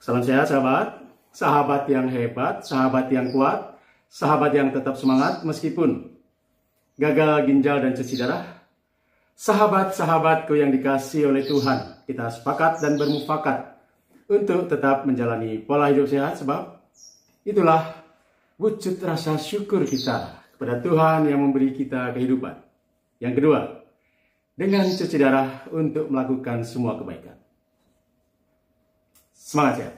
Salam sehat sahabat, sahabat yang hebat, sahabat yang kuat, sahabat yang tetap semangat meskipun gagal ginjal dan cuci darah. Sahabat-sahabatku yang dikasihi oleh Tuhan, kita sepakat dan bermufakat untuk tetap menjalani pola hidup sehat sebab itulah wujud rasa syukur kita kepada Tuhan yang memberi kita kehidupan. Yang kedua, dengan cuci darah untuk melakukan semua kebaikan. Semangat sehat.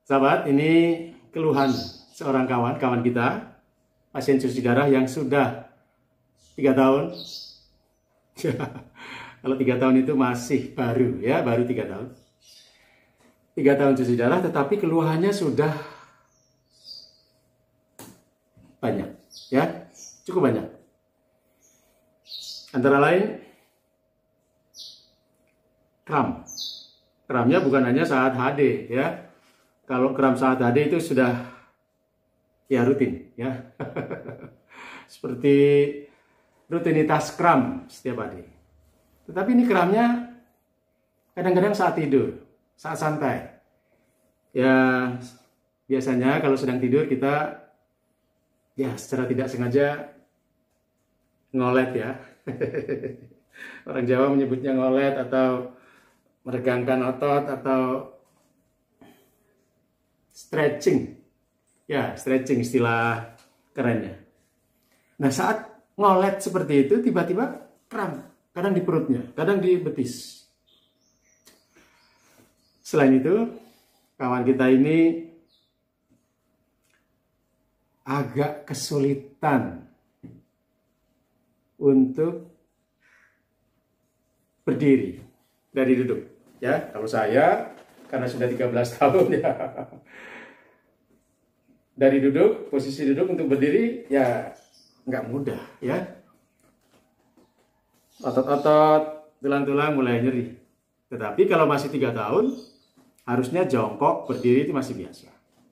Sahabat, ini keluhan seorang kawan kita, pasien cuci darah yang sudah 3 tahun. Kalau 3 tahun itu masih baru ya, baru 3 tahun. 3 tahun cuci darah, tetapi keluhannya sudah banyak ya, cukup banyak. Antara lain kram. Kramnya bukan hanya saat HD ya. Kalau kram saat HD itu sudah ya rutin ya. Seperti rutinitas kram setiap hari. Tetapi ini kramnya kadang-kadang saat tidur, saat santai. Ya biasanya kalau sedang tidur kita ya secara tidak sengaja ngolet ya. Orang Jawa menyebutnya ngolet atau meregangkan otot atau stretching. Ya, stretching istilah kerennya. Nah, saat ngolet seperti itu tiba-tiba kram, kadang di perutnya, kadang di betis. Selain itu, kawan kita ini agak kesulitan untuk berdiri dari duduk. Ya, kalau saya karena sudah 13 tahun ya. Dari duduk, posisi duduk untuk berdiri ya nggak mudah ya. Otot-otot, tulang-tulang mulai nyeri. Tetapi kalau masih 3 tahun, harusnya jongkok, berdiri itu masih biasa.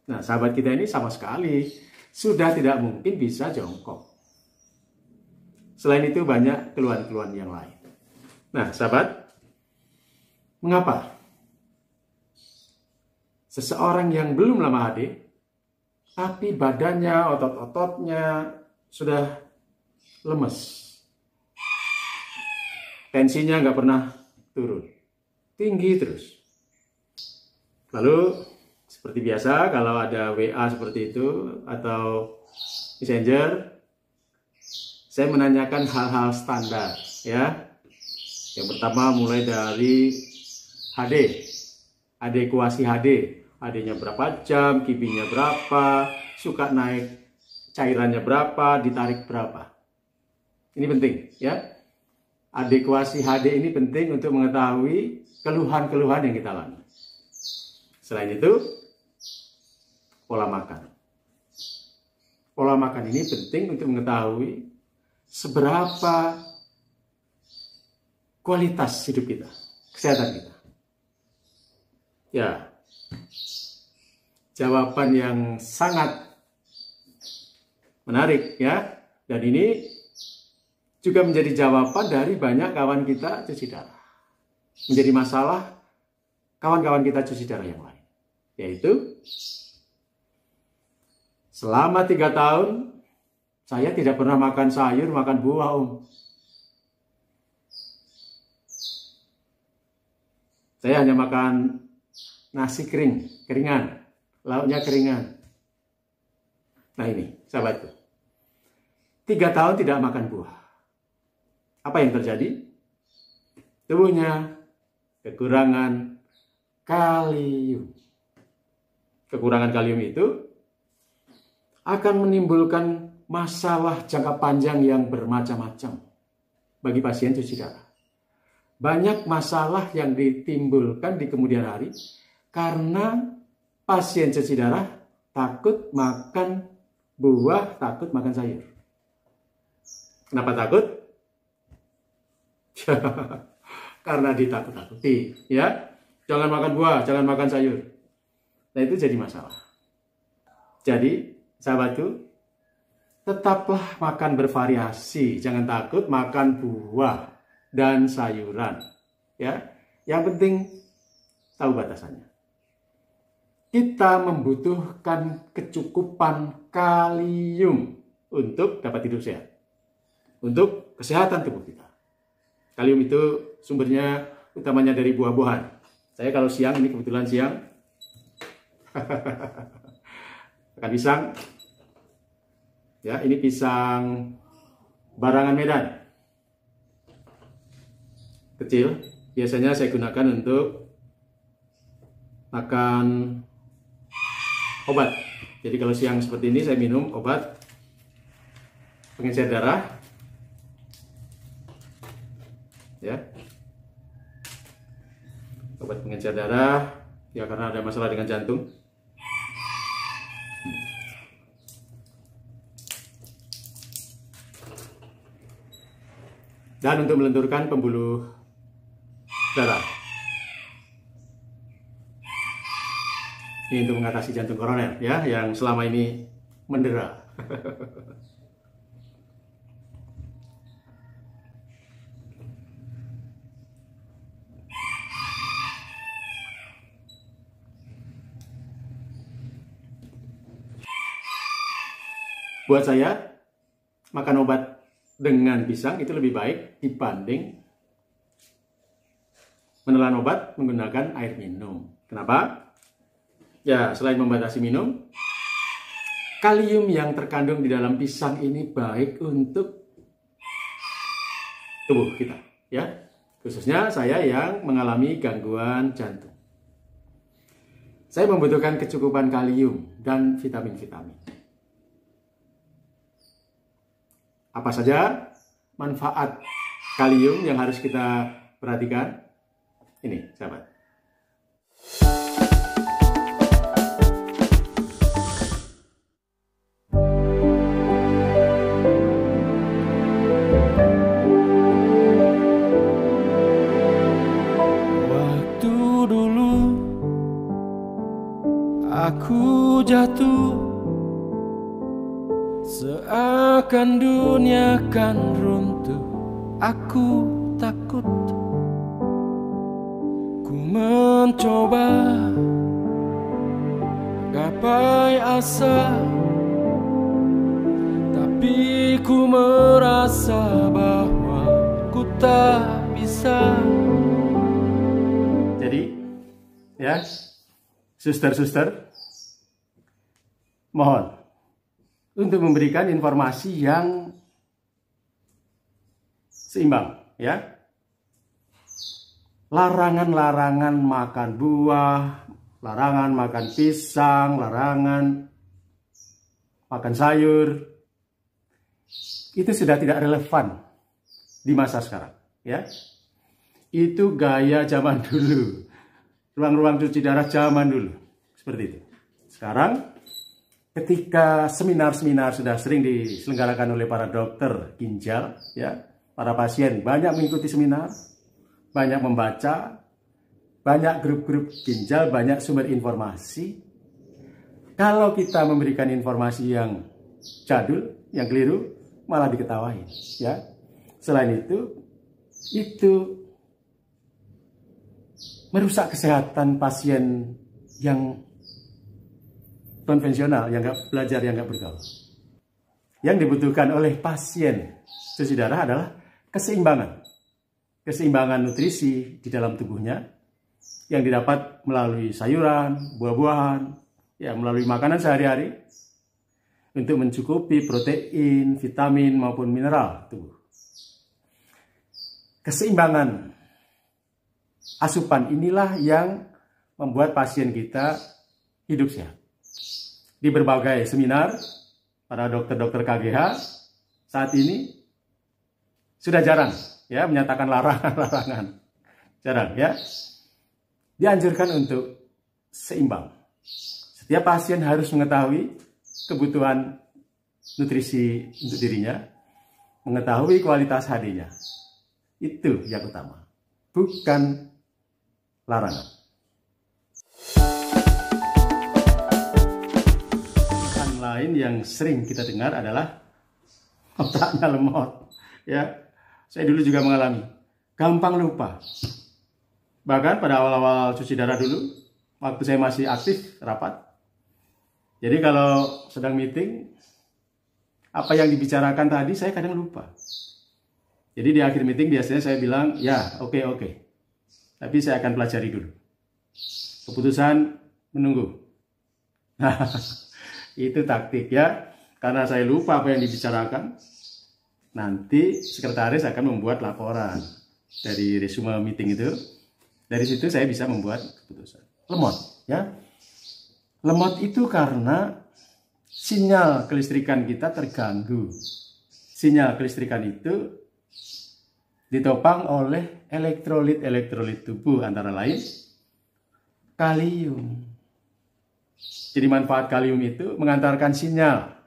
Nah, sahabat kita ini sama sekali sudah tidak mungkin bisa jongkok. Selain itu banyak keluhan-keluhan yang lain. Nah, sahabat, mengapa seseorang yang belum lama HD, tapi badannya, otot-ototnya sudah lemes. Tensinya nggak pernah turun. Tinggi terus. Lalu, seperti biasa, kalau ada WA seperti itu, atau Messenger, saya menanyakan hal-hal standar. Ya. Yang pertama mulai dari HD. Adekuasi HD. HD-nya berapa jam, KB-nya berapa, suka naik cairannya berapa, ditarik berapa. Ini penting ya. Adekuasi HD ini penting untuk mengetahui keluhan-keluhan yang kita alami. Selain itu, pola makan. Pola makan ini penting untuk mengetahui seberapa kualitas hidup kita, kesehatan kita. Ya, jawaban yang sangat menarik ya. Dan ini juga menjadi jawaban dari banyak kawan kita cuci darah. Menjadi masalah kawan-kawan kita cuci darah yang lain. Yaitu, selama 3 tahun, saya tidak pernah makan sayur, makan buah, Om. Saya hanya makan nasi keringan. Lauknya keringan. Nah ini, sahabatku. 3 tahun tidak makan buah. Apa yang terjadi? Tubuhnya kekurangan kalium. Kekurangan kalium itu akan menimbulkan masalah jangka panjang yang bermacam-macam bagi pasien cuci darah. Banyak masalah yang ditimbulkan di kemudian hari karena pasien cuci darah takut makan buah, takut makan sayur. Kenapa takut? Karena ditakut-takuti, ya. Jangan makan buah, jangan makan sayur. Nah, itu jadi masalah. Jadi, sahabatku, tetaplah makan bervariasi, jangan takut makan buah dan sayuran. Ya, yang penting tahu batasannya. Kita membutuhkan kecukupan kalium untuk dapat hidup sehat, untuk kesehatan tubuh kita. Kalium itu sumbernya utamanya dari buah-buahan. Saya kalau siang, ini kebetulan siang, makan pisang. Ya, ini pisang barangan Medan. Kecil, biasanya saya gunakan untuk makan obat. Jadi kalau siang seperti ini saya minum obat pengencer darah. Ya. Obat pengencer darah, ya karena ada masalah dengan jantung. Dan untuk melenturkan pembuluh darah. Ini untuk mengatasi jantung koroner, ya, yang selama ini mendera. Buat saya, makan obat dengan pisang itu lebih baik dibanding menelan obat menggunakan air minum. Kenapa? Ya, selain membatasi minum, kalium yang terkandung di dalam pisang ini baik untuk tubuh kita, ya. Khususnya saya yang mengalami gangguan jantung. Saya membutuhkan kecukupan kalium dan vitamin-vitamin. Apa saja manfaat kalium yang harus kita perhatikan? Ini, sahabat. Waktu dulu aku jatuh, seakan dunia kan runtuh. Aku takut, ku mencoba gapai asa, tapi ku merasa bahwa ku tak bisa. Jadi, ya, suster-suster, mohon untuk memberikan informasi yang seimbang, ya. Larangan-larangan makan buah, larangan makan pisang, larangan makan sayur, itu sudah tidak relevan di masa sekarang, ya. Itu gaya zaman dulu, ruang-ruang cuci darah zaman dulu, seperti itu. Sekarang, ketika seminar-seminar sudah sering diselenggarakan oleh para dokter ginjal, ya, para pasien banyak mengikuti seminar, banyak membaca, banyak grup-grup ginjal, banyak sumber informasi. Kalau kita memberikan informasi yang jadul, yang keliru, malah diketawain, ya. Selain itu merusak kesehatan pasien yang konvensional, yang nggak belajar, yang nggak bergaul. Yang dibutuhkan oleh pasien cuci darah adalah keseimbangan. Keseimbangan nutrisi di dalam tubuhnya yang didapat melalui sayuran, buah-buahan, ya, melalui makanan sehari-hari untuk mencukupi protein, vitamin maupun mineral tubuh. Keseimbangan asupan inilah yang membuat pasien kita hidup sehat. Di berbagai seminar, para dokter-dokter KGH saat ini sudah jarang, ya, menyatakan larangan. Jarang, ya. Dianjurkan untuk seimbang. Setiap pasien harus mengetahui kebutuhan nutrisi untuk dirinya, mengetahui kualitas HD-nya. Itu yang utama, bukan larangan. Hal lain yang sering kita dengar adalah otaknya lemot. Ya, saya dulu juga mengalami, gampang lupa. Bahkan pada awal-awal cuci darah dulu, waktu saya masih aktif rapat. Jadi kalau sedang meeting, apa yang dibicarakan tadi saya kadang lupa. Jadi di akhir meeting biasanya saya bilang, ya oke. Tapi saya akan pelajari dulu. Keputusan menunggu. Nah, itu taktik ya. Karena saya lupa apa yang dibicarakan, nanti sekretaris akan membuat laporan dari resume meeting itu. Dari situ saya bisa membuat keputusan. Lemot ya. Lemot itu karena sinyal kelistrikan kita terganggu. Sinyal kelistrikan itu ditopang oleh elektrolit tubuh, antara lain kalium. Jadi manfaat kalium itu mengantarkan sinyal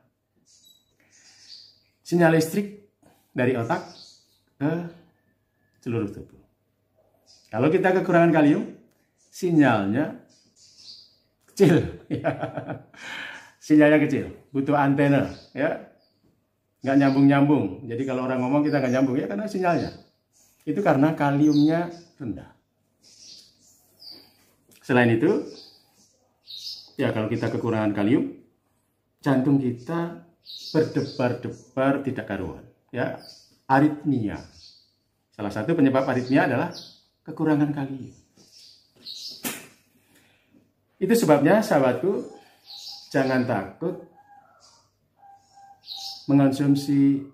listrik dari otak ke seluruh tubuh. Kalau kita kekurangan kalium, sinyalnya kecil. Sinyalnya kecil, butuh antena, ya, nggak nyambung. Jadi kalau orang ngomong kita nggak nyambung, ya karena sinyalnya. Itu karena kaliumnya rendah. Selain itu, ya kalau kita kekurangan kalium, jantung kita berdebar-debar tidak karuan, ya, aritmia. Salah satu penyebab aritmia adalah kekurangan kalium. Itu sebabnya sahabatku, jangan takut mengonsumsi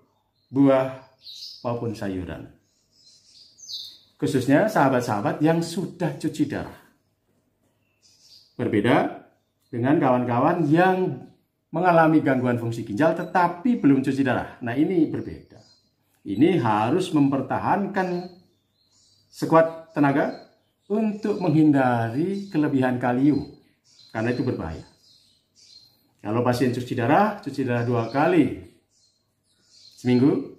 buah maupun sayuran. Khususnya sahabat-sahabat yang sudah cuci darah. Berbeda dengan kawan-kawan yang mengalami gangguan fungsi ginjal tetapi belum cuci darah. Nah, ini berbeda. Ini harus mempertahankan sekuat tenaga untuk menghindari kelebihan kalium. Karena itu berbahaya. Kalau pasien cuci darah 2 kali seminggu,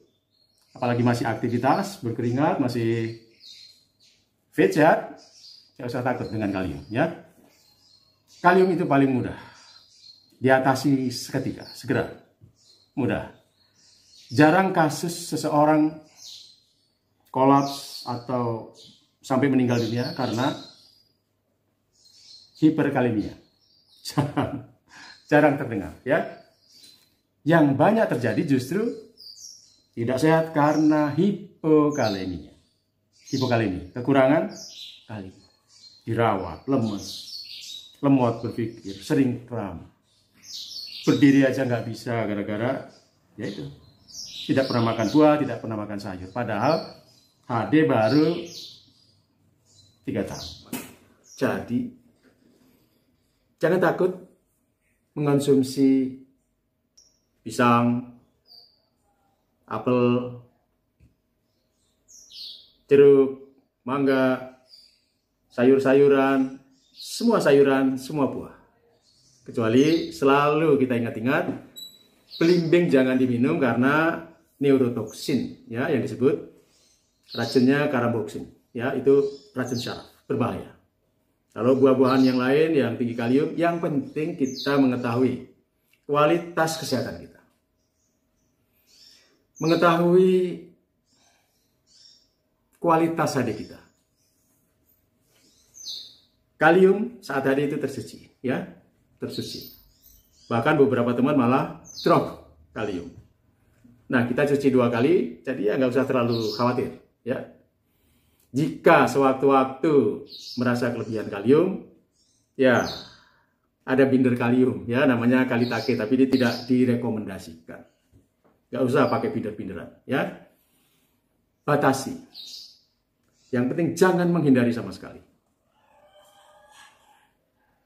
apalagi masih aktivitas, berkeringat, masih fit, sehat, tidak usah takut dengan kalium, ya. Kalium itu paling mudah diatasi seketika, segera, mudah. Jarang kasus seseorang kolaps atau sampai meninggal dunia karena hiperkalemia. Jarang terdengar, ya. Yang banyak terjadi justru tidak sehat karena hipokalemia. Hipokalemi, kekurangan kalium. Dirawat, lemes, lemot berpikir, sering kram. Berdiri aja nggak bisa gara-gara ya itu. Tidak pernah makan buah, tidak pernah makan sayur. Padahal HD baru 3 tahun. Jadi jangan takut mengonsumsi pisang, apel, jeruk, mangga, sayur-sayuran, semua buah. Kecuali selalu kita ingat-ingat, belimbing jangan diminum karena neurotoksin, ya, yang disebut racunnya karamboksin, ya, itu racun syaraf, berbahaya. Kalau buah-buahan yang lain yang tinggi kalium, yang penting kita mengetahui kualitas kesehatan kita. Mengetahui kualitas HD kita. Kalium saat HD itu tersuci, ya, tersuci. Bahkan beberapa teman malah drop kalium. Nah, kita cuci 2 kali, jadi ya nggak usah terlalu khawatir, ya. Jika sewaktu-waktu merasa kelebihan kalium, ya ada binder kalium, ya, namanya Kalitake, tapi dia tidak direkomendasikan. Nggak usah pakai binder-binderan, ya. Batasi. Yang penting jangan menghindari sama sekali.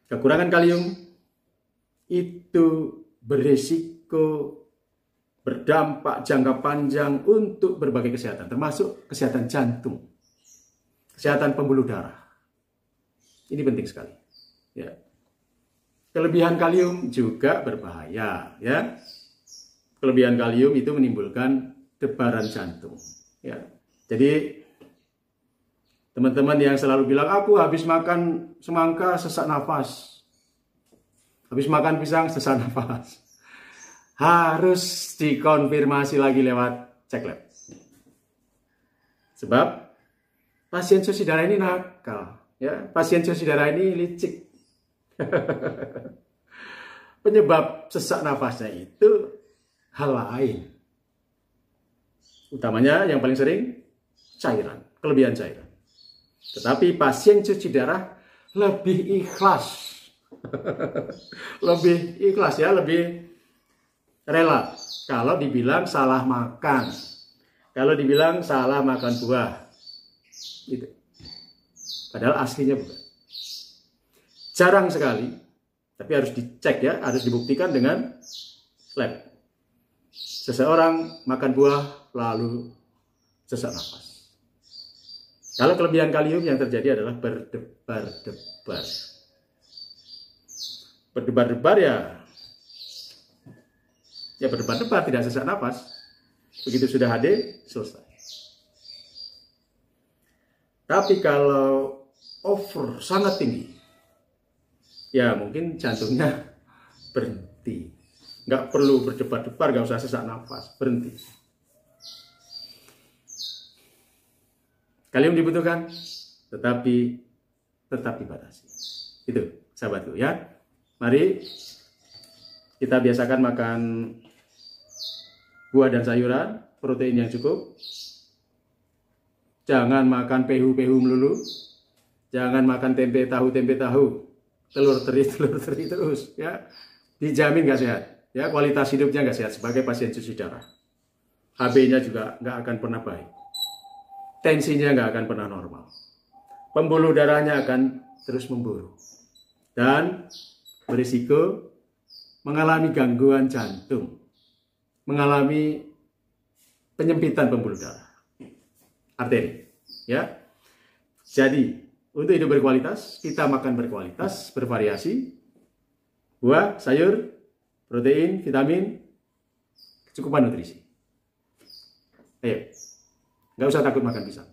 Kekurangan kalium itu berisiko berdampak jangka panjang untuk berbagai kesehatan, termasuk kesehatan jantung, kesehatan pembuluh darah. Ini penting sekali. Ya. Kelebihan kalium juga berbahaya, ya. Kelebihan kalium itu menimbulkan debaran jantung, ya. Jadi Teman-teman yang selalu bilang, aku habis makan semangka sesak nafas. Habis makan pisang sesak nafas. Harus dikonfirmasi lagi lewat cek lab. Sebab pasien cuci darah ini nakal. Ya, pasien cuci darah ini licik. Penyebab sesak nafasnya itu hal lain. Utamanya yang paling sering cairan, kelebihan cairan. Tetapi pasien cuci darah lebih ikhlas. Lebih ikhlas ya, lebih rela. Kalau dibilang salah makan. Kalau dibilang salah makan buah. Gitu. Padahal aslinya bukan. Jarang sekali, tapi harus dicek ya, harus dibuktikan dengan lab. Seseorang makan buah lalu sesak nafas. Kalau kelebihan kalium yang terjadi adalah berdebar-debar. Berdebar-debar ya berdebar-debar, tidak sesak nafas. Begitu sudah HD, selesai. Tapi kalau over sangat tinggi, ya mungkin jantungnya berhenti. Nggak perlu berdebar-debar, nggak usah sesak nafas, berhenti. Kalium dibutuhkan, tetapi tetap dibatasi. Itu, sahabatku ya. Mari kita biasakan makan buah dan sayuran, protein yang cukup. Jangan makan pehu-pehu melulu. Jangan makan tempe tahu, telur teri terus. Ya, dijamin nggak sehat. Ya, kualitas hidupnya nggak sehat sebagai pasien cuci darah. HB-nya juga nggak akan pernah baik. Tensinya nggak akan pernah normal. Pembuluh darahnya akan terus memburu. Dan berisiko mengalami gangguan jantung. Mengalami penyempitan pembuluh darah. Arteri. Ya. Jadi, untuk hidup berkualitas, kita makan berkualitas, bervariasi. Buah, sayur, protein, vitamin, kecukupan nutrisi. Ayo. Nggak usah takut makan pisang.